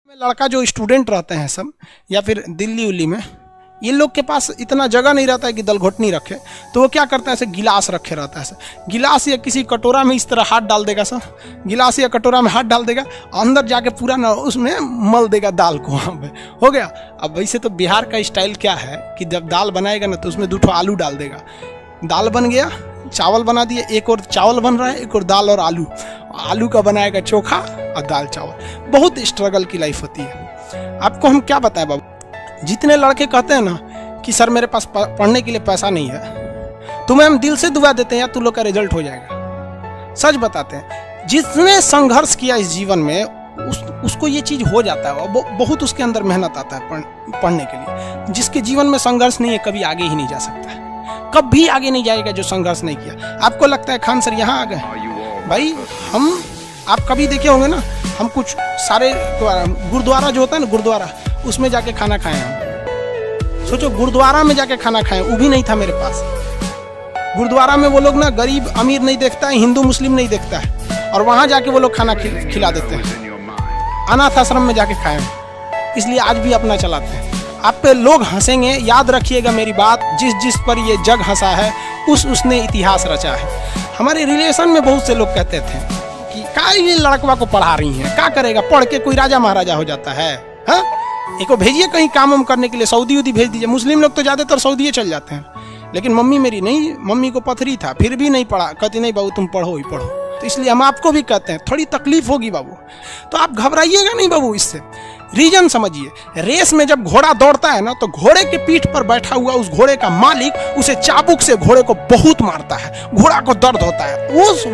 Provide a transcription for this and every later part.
लड़का जो स्टूडेंट रहते हैं सब या फिर दिल्ली उल्ली में, ये लोग के पास इतना जगह नहीं रहता है कि दलघोटनी रखे, तो वो क्या करता है ऐसे गिलास रखे रहता है, ऐसे गिलास या किसी कटोरा में इस तरह हाथ डाल देगा सर, गिलास या कटोरा में हाथ डाल देगा, अंदर जाके पूरा ना उसमें मल देगा दाल को, वहाँ पे हो गया। अब वैसे तो बिहार का स्टाइल क्या है कि जब दाल बनाएगा ना तो उसमें 2 ठो आलू डाल देगा, दाल बन गया, चावल बना दिए, एक और चावल बन रहा है, एक और दाल और आलू, आलू का बनाएगा चोखा और दाल चावल। बहुत स्ट्रगल की लाइफ होती है। आपको हम क्या बताएं बाबू, जितने लड़के कहते हैं ना कि सर मेरे पास पढ़ने के लिए पैसा नहीं है, तुम्हें हम दिल से दुआ देते हैं यार तुम लोग का रिजल्ट हो जाएगा। सच बताते हैं, जिसने संघर्ष किया इस जीवन में उसको ये चीज हो जाता है, बहुत उसके अंदर मेहनत आता है पढ़ने के लिए। जिसके जीवन में संघर्ष नहीं है कभी आगे ही नहीं जा सकता है, कभी आगे नहीं जाएगा जो संघर्ष नहीं किया। आपको लगता है खान सर यहाँ आ गए भाई, हम आप कभी देखे होंगे ना, हम कुछ सारे गुरुद्वारा जो होता है ना, गुरुद्वारा उसमें जाके खाना खाए हम। सोचो गुरुद्वारा में जाके खाना खाए, वो भी नहीं था मेरे पास। गुरुद्वारा में वो लोग ना गरीब अमीर नहीं देखता है, हिंदू मुस्लिम नहीं देखता है, और वहां जाके वो लोग खाना खिला देते हैं। अनाथ आश्रम में जाके खाए, इसलिए आज भी अपना चलाते हैं। आप पे लोग हंसेंगे, याद रखिएगा मेरी बात, जिस पर ये जग हंसा है उसने इतिहास रचा है। हमारे रिलेशन में बहुत से लोग कहते थे कि का ये लड़कवा को पढ़ा रही हैं, क्या करेगा, पढ़ के कोई राजा महाराजा हो जाता है। हाँ, एक को भेजिए कहीं काम करने के लिए, सऊदी उदी भेज दीजिए। मुस्लिम लोग तो ज्यादातर सऊदी चल जाते हैं, लेकिन मम्मी मेरी नहीं, मम्मी को पथरी था फिर भी नहीं पढ़ा, कहती नहीं बाबू तुम पढ़ो ही पढ़ो। तो इसलिए हम आपको भी कहते हैं थोड़ी तकलीफ होगी बाबू, तो आप घबराइएगा नहीं बाबू। इससे रीजन समझिए, रेस में जब घोड़ा दौड़ता है ना तो घोड़े के पीठ पर बैठा हुआ उस घोड़े का मालिक उसे चाबुक से घोड़े को बहुत मारता है, घोड़ा को दर्द होता है।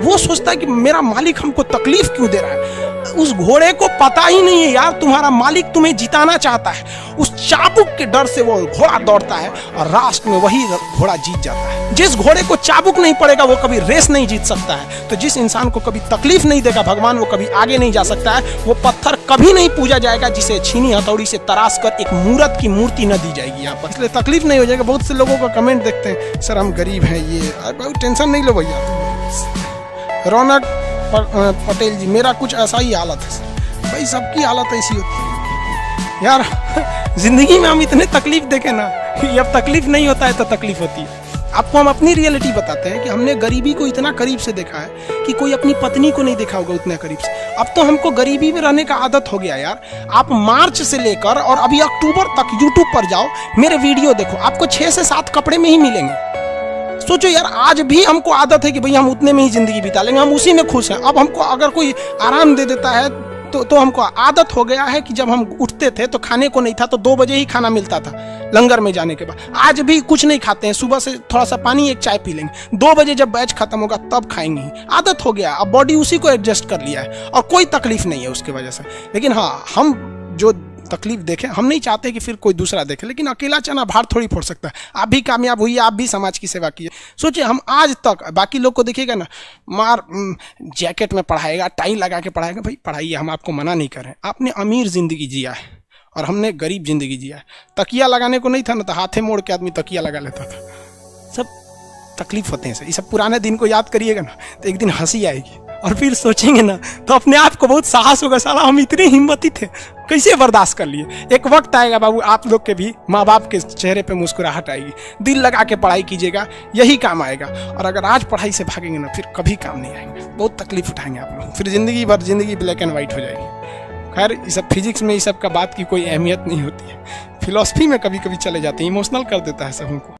वो सोचता है कि मेरा मालिक हमको तकलीफ क्यों दे रहा है। उस घोड़े को पता ही नहीं है यार तुम्हारा मालिक तुम्हें जिताना चाहता है। उस चाबुक के डर से वो घोड़ा दौड़ता है और लास्ट में वही घोड़ा जीत जाता है। जिस घोड़े को चाबुक नहीं पड़ेगा वो कभी रेस नहीं जीत सकता है। तो जिस इंसान को कभी तकलीफ नहीं देगा भगवान, वो कभी आगे नहीं जा सकता है। वो पत्थर कभी नहीं पूजा जाएगा जिसे छीनी हथौड़ी से तराश कर एक मूर्त की मूर्ति न दी जाएगी यहाँ पर, इसलिए तकलीफ नहीं हो जाएगा। बहुत से लोगों का कमेंट देखते हैं, सर हम गरीब हैं, ये बहुत टेंशन नहीं लो भैया। रौनक पटेल जी, मेरा कुछ ऐसा ही हालत है सर। भाई सबकी हालत ऐसी होती है यार। जिंदगी में हम इतने तकलीफ देखे ना, अब तकलीफ नहीं होता है तो तकलीफ होती है। आपको हम अपनी रियलिटी बताते हैं कि हमने गरीबी को इतना करीब से देखा है कि कोई अपनी पत्नी को नहीं देखा होगा उतने करीब से। अब तो हमको गरीबी में रहने का आदत हो गया यार। आप मार्च से लेकर और अभी अक्टूबर तक यूट्यूब पर जाओ, मेरे वीडियो देखो, आपको 6 से 7 कपड़े में ही मिलेंगे। सोचो यार, आज भी हमको आदत है कि भाई हम उतने में ही जिंदगी बिता लेंगे, हम उसी में खुश हैं। अब हमको अगर कोई आराम दे देता है तो हमको आदत हो गया है कि जब हम उठते थे तो खाने को नहीं था तो 2 बजे ही खाना मिलता था लंगर में जाने के बाद। आज भी कुछ नहीं खाते हैं, सुबह से थोड़ा सा पानी एक चाय पी लेंगे, 2 बजे जब बैच खत्म होगा तब खाएंगे ही। आदत हो गया, अब बॉडी उसी को एडजस्ट कर लिया है और कोई तकलीफ नहीं है उसकी वजह से। लेकिन हाँ, हम जो तकलीफ देखें, हम नहीं चाहते कि फिर कोई दूसरा देखे, लेकिन अकेला चना भार थोड़ी फोड़ सकता है। आप भी कामयाब हुई, आप भी समाज की सेवा कीजिए। सोचिए हम आज तक, बाकी लोग को देखिएगा ना, मार जैकेट में पढ़ाएगा, टाई लगा के पढ़ाएगा, भाई पढ़ाइए, हम आपको मना नहीं कर रहे हैं। आपने अमीर जिंदगी जिया है और हमने गरीब जिंदगी जिया है। तकिया लगाने को नहीं था ना तो हाथे मोड़ के आदमी तकिया लगा लेता था। सब तकलीफ होते हैं सर, ये सब पुराने दिन को याद करिएगा ना तो एक दिन हंसी आएगी, और फिर सोचेंगे ना तो अपने आप को बहुत साहस होगा, साला हम इतने हिम्मती थे, कैसे बर्दाश्त कर लिए। एक वक्त आएगा बाबू, आप लोग के भी माँ बाप के चेहरे पे मुस्कुराहट आएगी। दिल लगा के पढ़ाई कीजिएगा, यही काम आएगा। और अगर आज पढ़ाई से भागेंगे ना फिर कभी काम नहीं आएंगे, बहुत तकलीफ उठाएंगे आप लोग, फिर जिंदगी भर जिंदगी ब्लैक एंड व्हाइट हो जाएगी। खैर, ये सब फिजिक्स में ये सब का बात की कोई अहमियत नहीं होती है। फिलॉसफी में कभी कभी चले जाते हैं, इमोशनल कर देता है सबको।